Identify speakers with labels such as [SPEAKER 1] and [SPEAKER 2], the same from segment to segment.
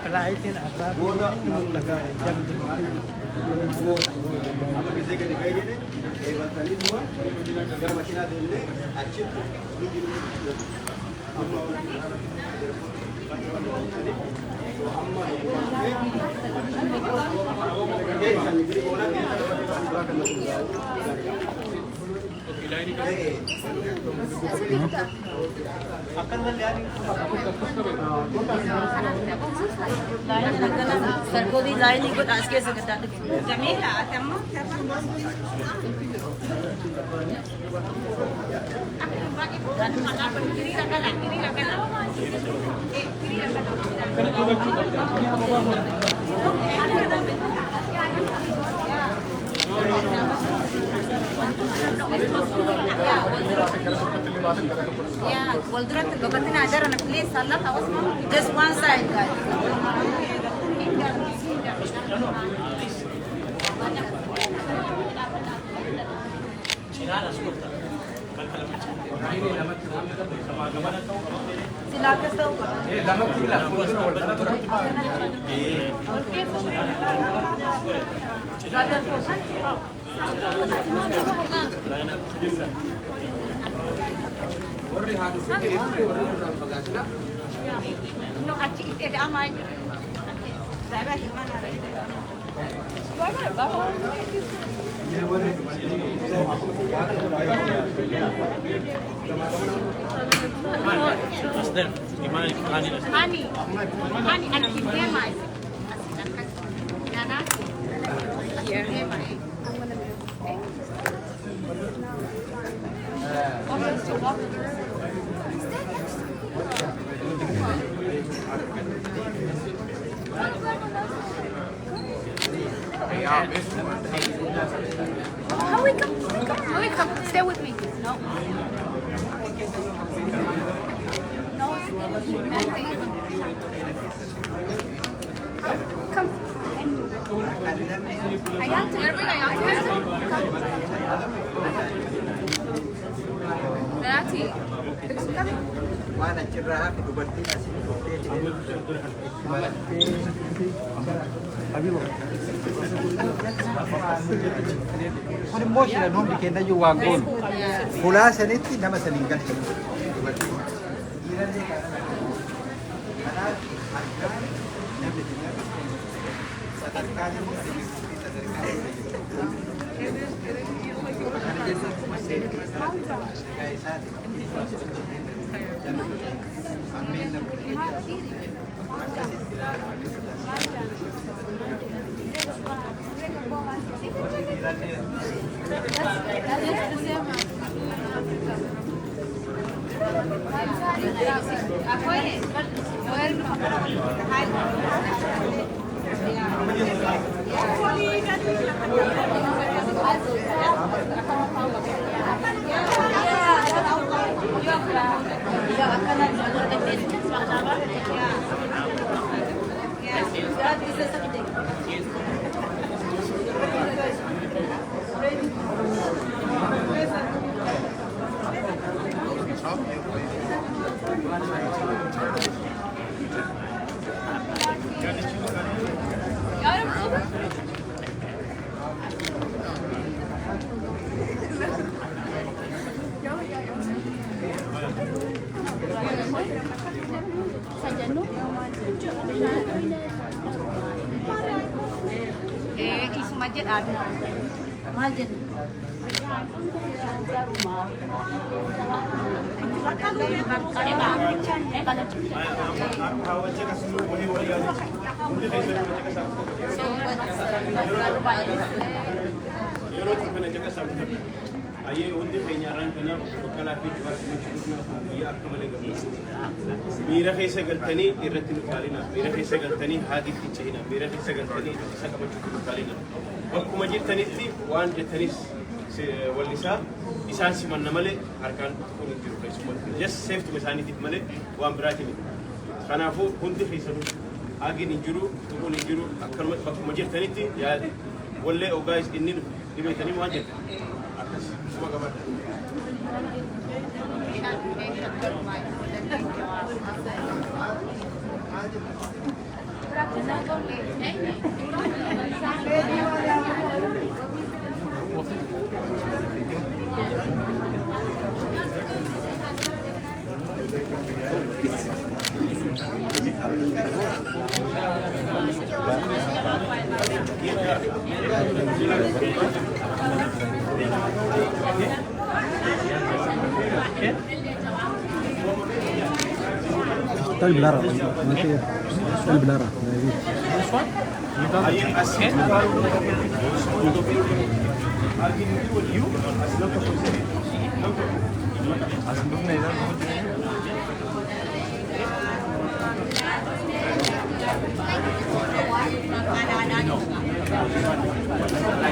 [SPEAKER 1] Kalaitin apa? Bola laga jam akan melihat
[SPEAKER 2] सरको दी जाए नहीं कुछ आज के सकता है
[SPEAKER 3] جميلة تمام
[SPEAKER 2] Yeah, Waldura tergobatin aja rana please salah awas just one side guys. Silakan tahu.
[SPEAKER 3] No, acik ada aman. Saya di mana?
[SPEAKER 1] Asdem, gimana Hani?
[SPEAKER 3] Hani anak kita mai. Nana. Here. How we come? How we come? Stay with me. No. No. Come. Ayante. Berarti.
[SPEAKER 4] Mana cerah dubartiin asii Kun immoo shiran hundi keenya iyyuu waan goonu. Fulaa sanitti nama saniin galchinu.
[SPEAKER 3] Isu masjid ada.
[SPEAKER 2] Masjid.
[SPEAKER 5] Ayah undi penyaran kena kalau kita berbicara ya kembali ke Mira kaisa galtani irratti nukalina Mira kaisa galtani hadi tichina Mira kaisa galtani saka machu nukalina Akkuma jirtanitti waan jettanis wallisa isaan simanna malee harkaan kun jiru keessumatti just safety isaaniitiif malee waan biraati miti kanaafuu hundi keessanuu hagin hin jiru tuquun hin jiru akkanumatti bakkuma jirtanitti yaadi wallee ogaayis inni dhibeetanii waan jettan akkas suma gabaadha.
[SPEAKER 4] Está el Blara, está el Blara.
[SPEAKER 5] I am asking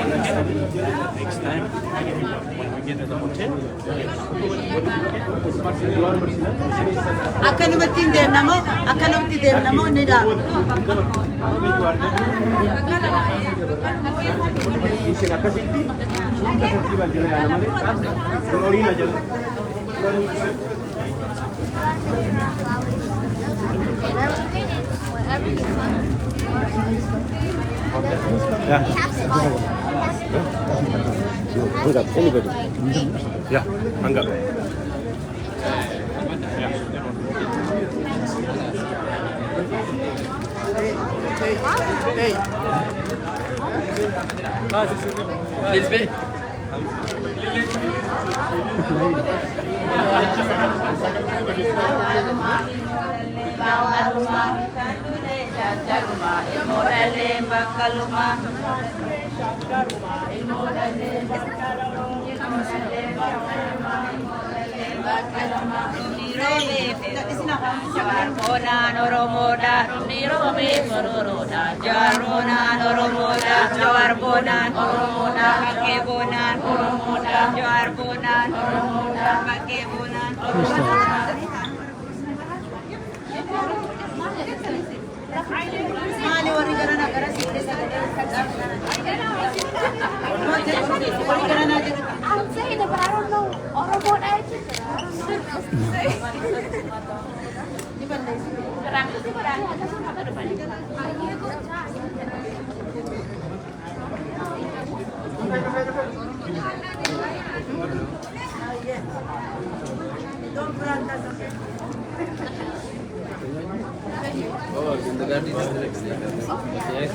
[SPEAKER 5] next time when we get to the hotel.
[SPEAKER 2] Akkanumatti deemna moo ni dha.
[SPEAKER 5] Isin akkasitti akkasitti bal'ina yaala malee horiin ajala. Anggap, anybody. Ya, anggap.
[SPEAKER 6] Lisbeth.
[SPEAKER 2] Jarbonan Oromoda, Nirome Mororoda, Jarbonan Oromoda, Jarbonan Oromoda, Makebonan Oromoda, Jarbonan Oromoda, Makebonan Oromoda. Mali warri garana gara sirri
[SPEAKER 3] I'm saying it, but I don't know Oromo
[SPEAKER 6] Oh, kindergarten is the next day. Yes.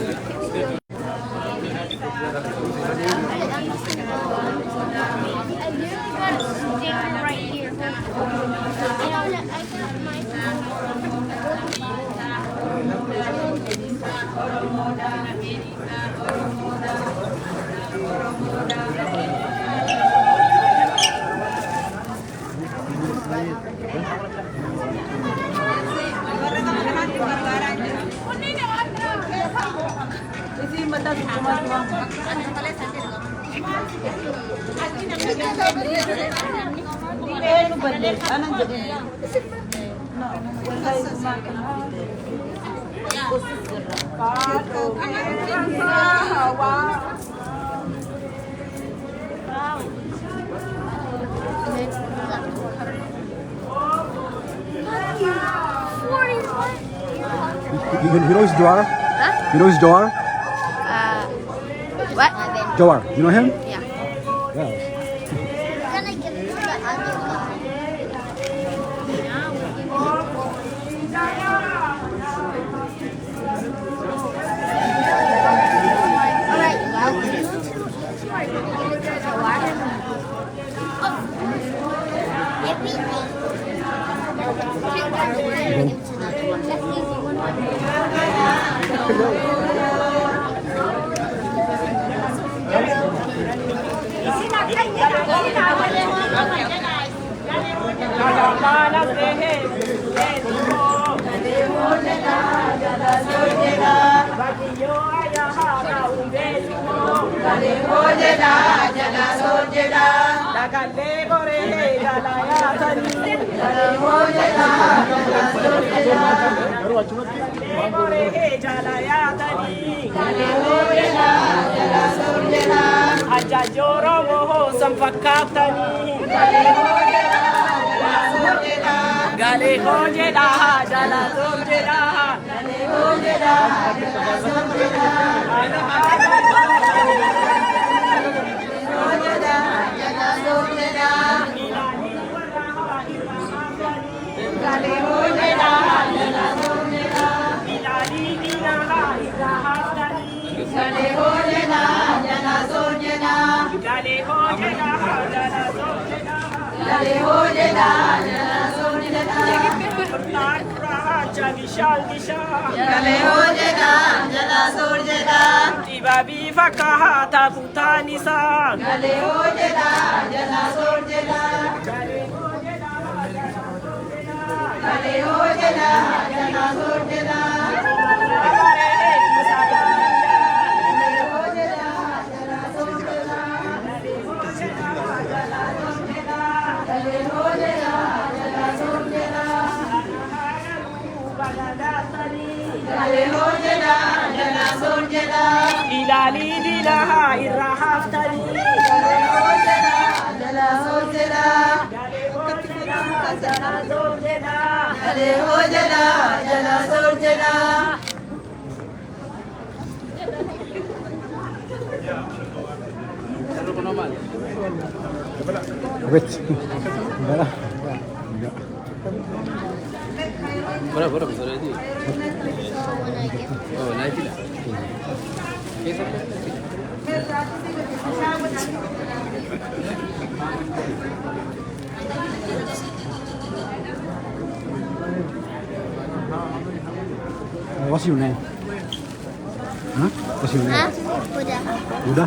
[SPEAKER 4] You know his Jawar?
[SPEAKER 3] Huh?
[SPEAKER 4] You know his Jawar?
[SPEAKER 3] What?
[SPEAKER 4] Jawar, you know him?
[SPEAKER 3] Yeah.
[SPEAKER 4] Yeah.
[SPEAKER 7] Ajajoro woho sampakatani Gale ho jeda jala so jeda Babi fakahata putanisa. Gale ho jeda jana sor jeda. Gale ho jeda jana sor jeda. Ilali dilaha irrahaftani.
[SPEAKER 4] Wait.
[SPEAKER 6] Berapa besar itu? Oh, naik tidak?
[SPEAKER 4] What's your name? Huh? What's your name? Buddha.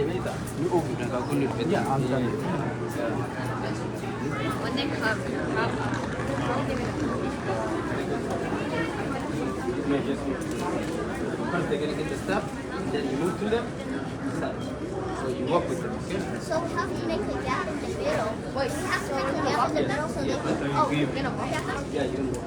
[SPEAKER 6] Ni ogi na kagulit ka.
[SPEAKER 4] Yeah, I'm done.
[SPEAKER 3] When they come,
[SPEAKER 6] First they're gonna get the stuff, then you move to them. So you walk with them, okay?
[SPEAKER 3] so how do you make a gap in the middle? Wait, you have to make a gap in the middle so they can. Oh, you're gonna walk at them?
[SPEAKER 6] Yeah, you can walk.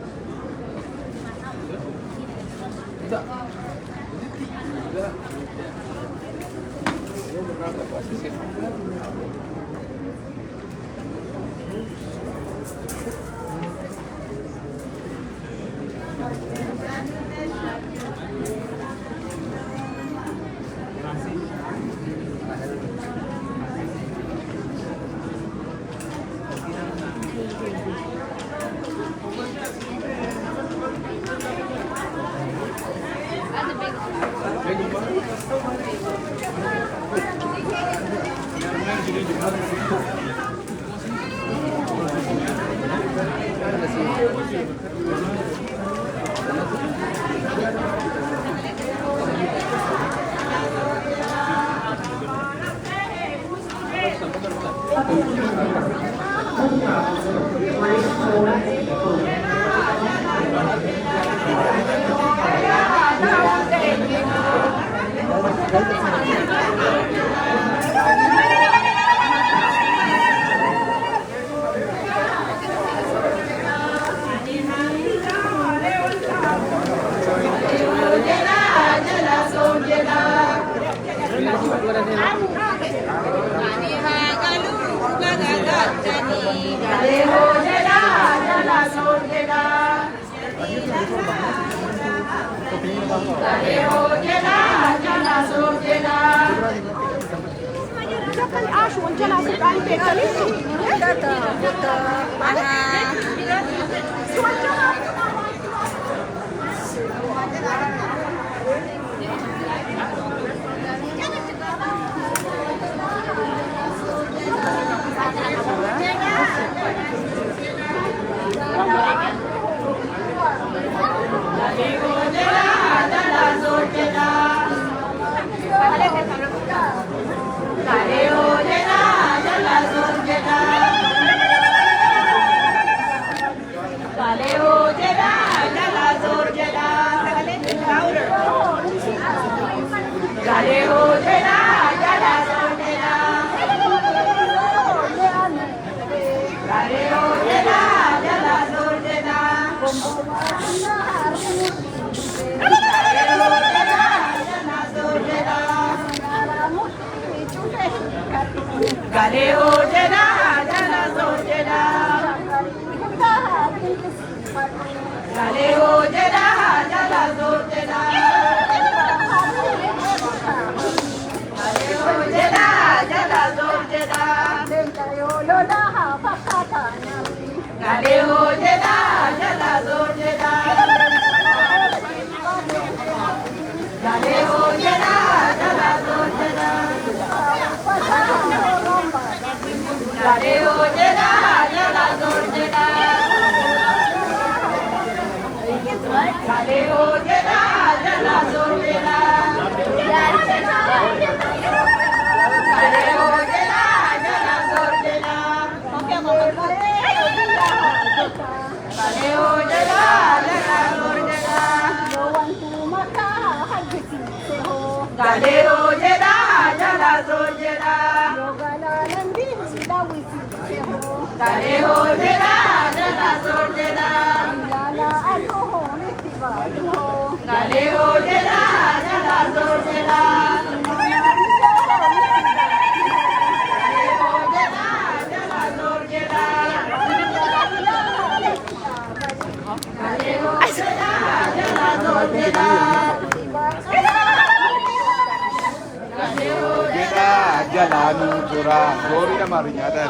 [SPEAKER 4] Jalanu curang, Gori namanya ada.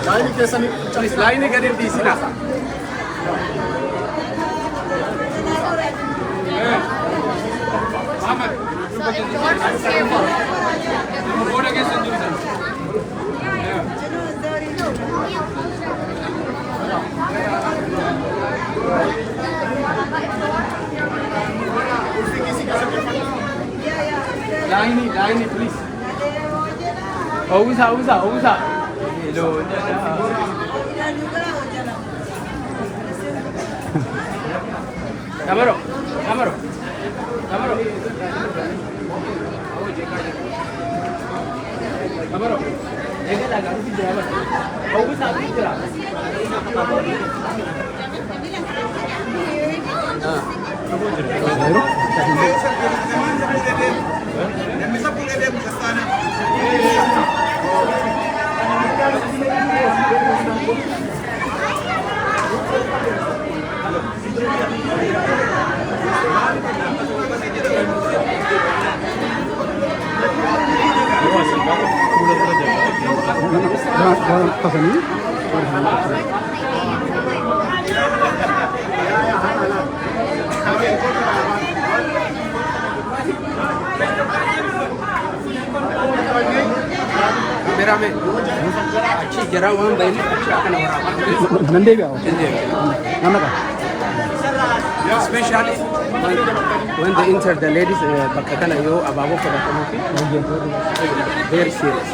[SPEAKER 5] Line kesan line gadir di sini. Ahmad, Boda kesan jurusan.
[SPEAKER 6] Line it, please. Usa. Hello, Camaro. Cameraman, actually, jara one by especially when they enter the ladies, bakakana yo ababo for the community. Very serious.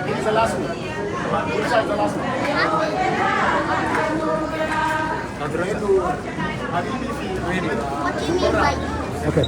[SPEAKER 8] It's the last one. Which is the last one?
[SPEAKER 3] What do you mean by?
[SPEAKER 4] Okay.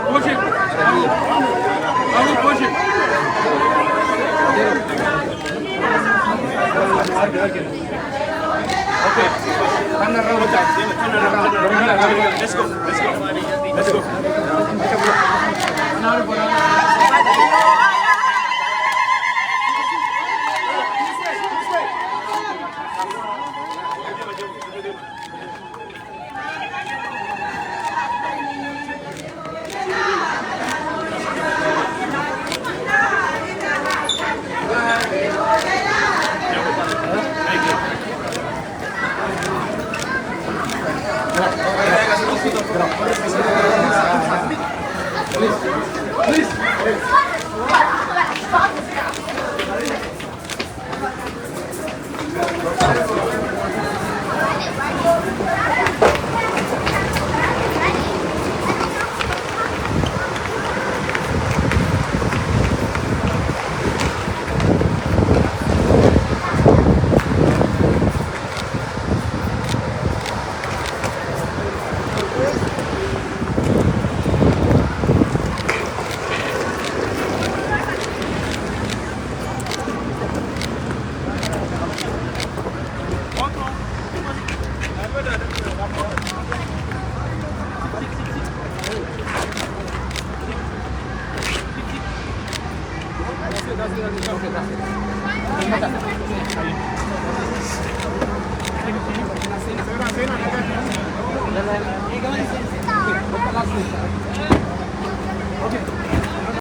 [SPEAKER 6] Push it. I will push it. Okay. Turn around.
[SPEAKER 5] Let's go.
[SPEAKER 6] Okay.